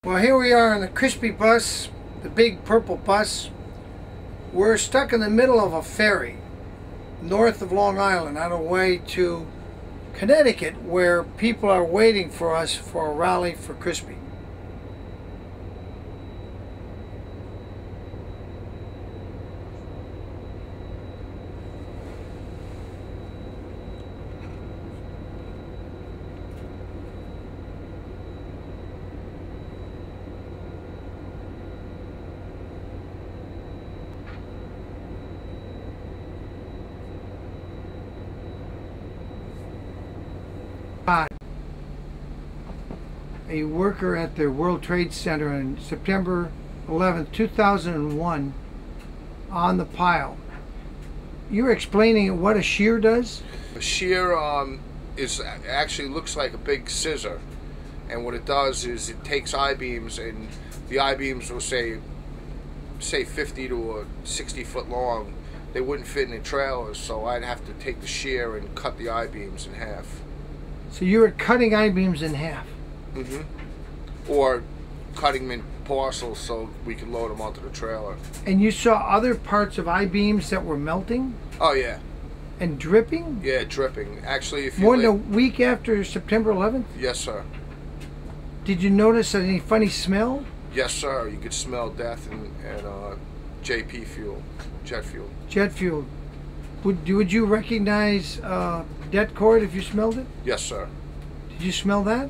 Well, here we are on the C.R.I.S.P.E bus, the big purple bus. We're stuck in the middle of a ferry north of Long Island on our way to Connecticut, where people are waiting for us for a rally for C.R.I.S.P.E. A worker at the World Trade Center on September 11th, 2001 on the pile. You're explaining what a shear does? A shear actually looks like a big scissor, and what it does is it takes I-beams, and the I-beams will say 50 to 60 foot long. They wouldn't fit in the trailers, so I'd have to take the shear and cut the I-beams in half. So you were cutting I-beams in half? Mm-hmm. Or cutting them in parcels so we could load them onto the trailer. And you saw other parts of I-beams that were melting? Oh yeah. And dripping? Yeah, dripping. Actually, if you more than a week after September 11th? Yes, sir. Did you notice any funny smell? Yes, sir. You could smell death and JP fuel, jet fuel. Jet fuel. Would you recognize det cord if you smelled it? Yes, sir. Did you smell that?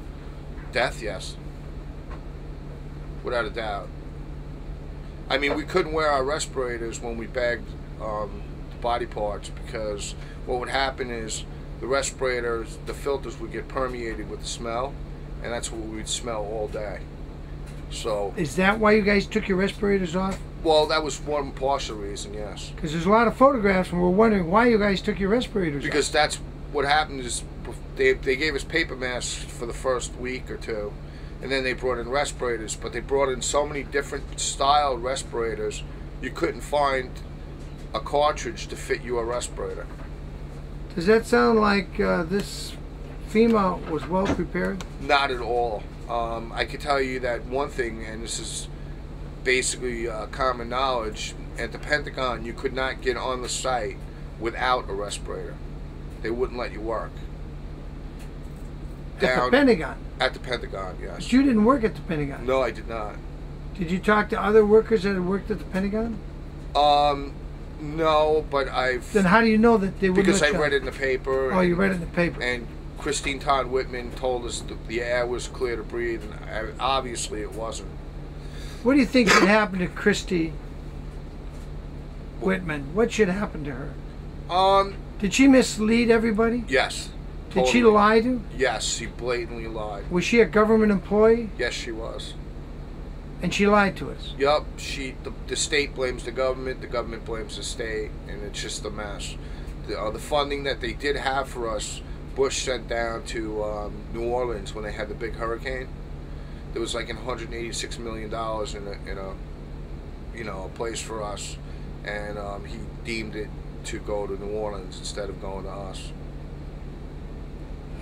Death, yes. Without a doubt. I mean, we couldn't wear our respirators when we bagged the body parts, because what would happen is the respirators, the filters would get permeated with the smell, and that's what we'd smell all day. So. Is that why you guys took your respirators off? Well, that was one partial reason, yes. Because there's a lot of photographs, and we're wondering why you guys took your respirators off. Because that's what happened is they gave us paper masks for the first week or two, and then they brought in respirators, but they brought in so many different style respirators, you couldn't find a cartridge to fit your respirator. Does that sound like this FEMA was well prepared? Not at all. I can tell you that one thing, and this is basically common knowledge, at the Pentagon you could not get on the site without a respirator. They wouldn't let you work. At the Pentagon? At the Pentagon, yes. But you didn't work at the Pentagon? No, I did not. Did you talk to other workers that had worked at the Pentagon? No, but I've... Then how do you know that they wouldn't let you? Because I read it in the paper. Oh, you read it in the paper. And Christine Todd Whitman told us the air was clear to breathe, and obviously it wasn't. What do you think should happen to Christy Whitman? What should happen to her? Did she mislead everybody? Yes. Did she lie to? Yes, she blatantly lied. Was she a government employee? Yes, she was. And she lied to us? Yup. The state blames the government blames the state, and it's just a mess. The funding that they did have for us, Bush sent down to New Orleans when they had the big hurricane. There was like $186 million in a place for us, and he deemed it to go to New Orleans instead of going to us.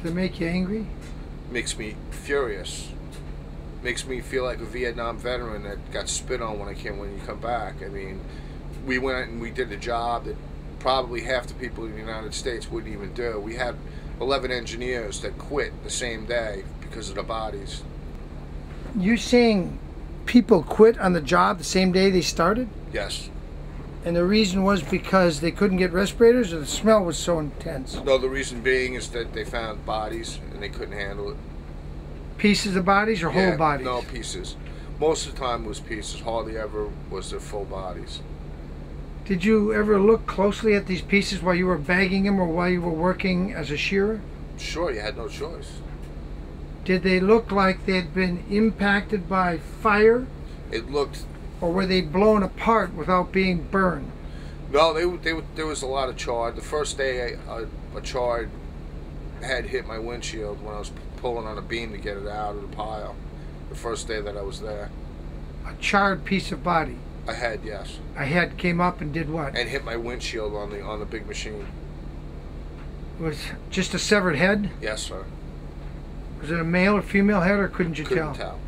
Does it make you angry? Makes me furious. Makes me feel like a Vietnam veteran that got spit on when you come back. I mean, we went out and we did a job that probably half the people in the United States wouldn't even do. We had 11 engineers that quit the same day because of the bodies. You saying people quit on the job the same day they started? Yes. And the reason was because they couldn't get respirators, or the smell was so intense? No, the reason being is that they found bodies and they couldn't handle it. Pieces of bodies or whole bodies? No, pieces. Most of the time it was pieces. Hardly ever was there full bodies. Did you ever look closely at these pieces while you were bagging them or while you were working as a shearer? Sure, you had no choice. Did they look like they had been impacted by fire? It looked... Or were they blown apart without being burned? No, there was a lot of char. The first day a char had hit my windshield when I was pulling on a beam to get it out of the pile. The first day that I was there. A charred piece of body? A head, yes. A head came up and did what? And hit my windshield on the big machine. It was just a severed head? Yes, sir. Was it a male or female head, or couldn't you tell? Couldn't tell.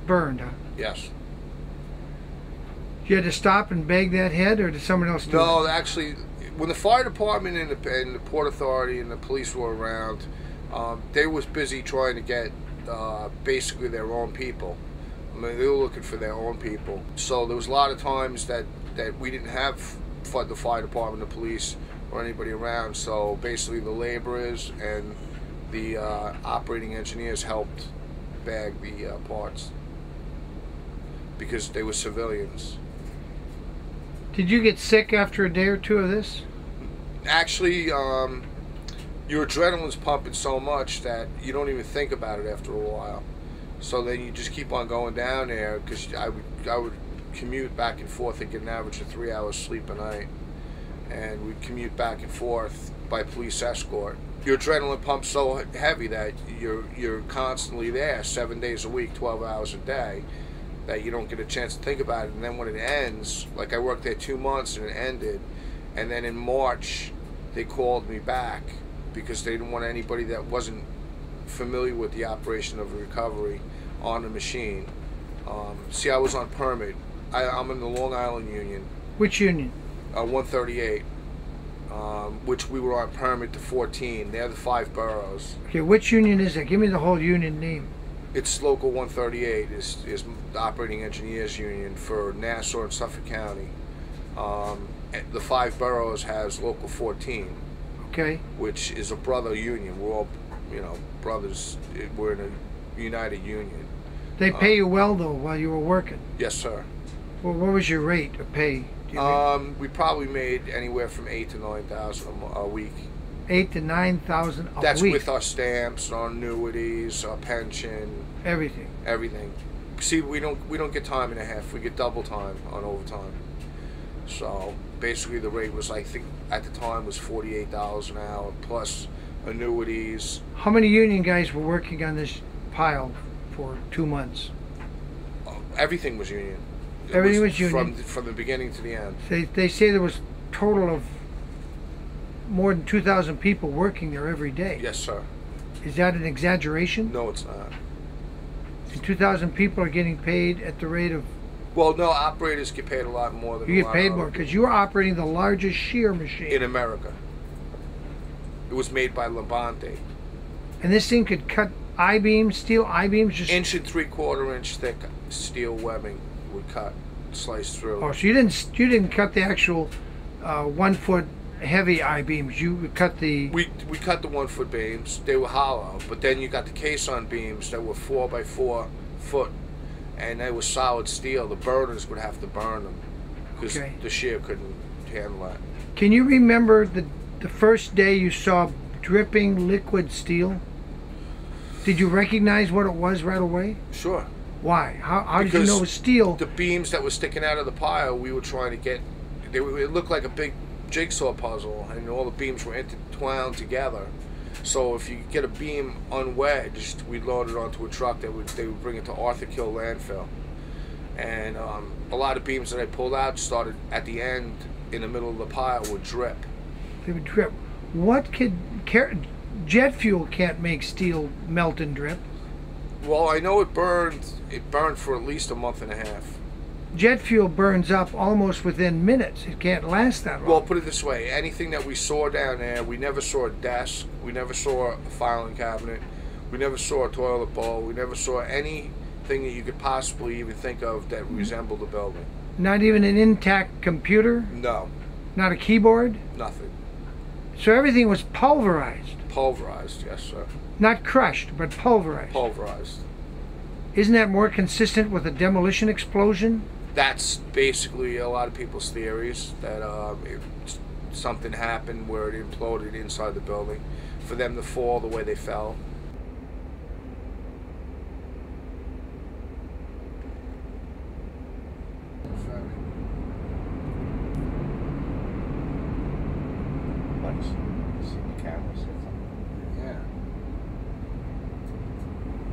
burned, huh? Yes. You had to stop and bag that head, or did someone else do it? No, actually, when the fire department and the Port Authority and the police were around, they was busy trying to get basically their own people. I mean, they were looking for their own people. So there was a lot of times that we didn't have the fire department, the police, or anybody around. So basically the laborers and the operating engineers helped bag the parts because they were civilians. Did you get sick after a day or two of this? Actually, your adrenaline's pumping so much that you don't even think about it after a while. So then you just keep on going down there, because I would commute back and forth and get an average of 3 hours sleep a night, and we'd commute back and forth by police escort. Your adrenaline pumps so heavy that you're constantly there 7 days a week, 12 hours a day, that you don't get a chance to think about it. And then when it ends, like I worked there 2 months and it ended, and then in March they called me back because they didn't want anybody that wasn't familiar with the operation of recovery on the machine. See, I was on permit. I'm in the Long Island Union. Which union? 138, which we were on permit to 14. They're the 5 boroughs. Okay, which union is that? Give me the whole union name. It's Local 138 is the operating engineers union for Nassau and Suffolk County. The 5 boroughs has Local 14. Okay. Which is a brother union. We're all, brothers. We're in a united union. They pay you well though while you were working. Yes, sir. Well, what was your rate of pay? We probably made anywhere from $8,000 to $9,000 a week. 8,000 to 9,000 a week. That's with our stamps, our annuities, our pension, everything. Everything. See, we don't get time and a half. We get double time on overtime. So basically, the rate was, I think at the time, was $48 an hour plus annuities. How many union guys were working on this pile for 2 months? Everything was union. Everything was union from the beginning to the end. They say there was total of more than 2,000 people working there every day. Yes, sir. Is that an exaggeration? No, it's not. And 2,000 people are getting paid at the rate of... Well, no, operators get paid a lot more than... You get paid more because you are operating the largest shear machine in America. It was made by Labonte. And this thing could cut I-beams, steel I-beams, just... 1 3/4 inch thick steel webbing would cut, slice through. Oh, so you didn't cut the actual 1 foot heavy I-beams. You cut the... We cut the 1 foot beams. They were hollow, but then you got the caisson beams that were 4 by 4 foot, and they were solid steel. The burners would have to burn them because the shear couldn't handle that. Can you remember the first day you saw dripping liquid steel? Did you recognize what it was right away? Sure. Why? How did you know it was steel? The beams that were sticking out of the pile, we were trying to get... It looked like a big jigsaw puzzle, and all the beams were intertwined together. So if you get a beam unwedged, we'd load it onto a truck. They would bring it to Arthur Kill landfill. And a lot of beams that I pulled out started at the end, in the middle of the pile, would drip. They would drip. What could... Jet fuel can't make steel melt and drip. Well, I know it burned for at least a month and a half. Jet fuel burns up almost within minutes. It can't last that long. Well, put it this way. Anything that we saw down there, we never saw a desk. We never saw a filing cabinet. We never saw a toilet bowl. We never saw anything that you could possibly even think of that resembled a building. Not even an intact computer? No. Not a keyboard? Nothing. So everything was pulverized? Pulverized, yes, sir. Not crushed, but pulverized? Pulverized. Isn't that more consistent with a demolition explosion? That's basically a lot of people's theories, that something happened where it imploded inside the building for them to fall the way they fell.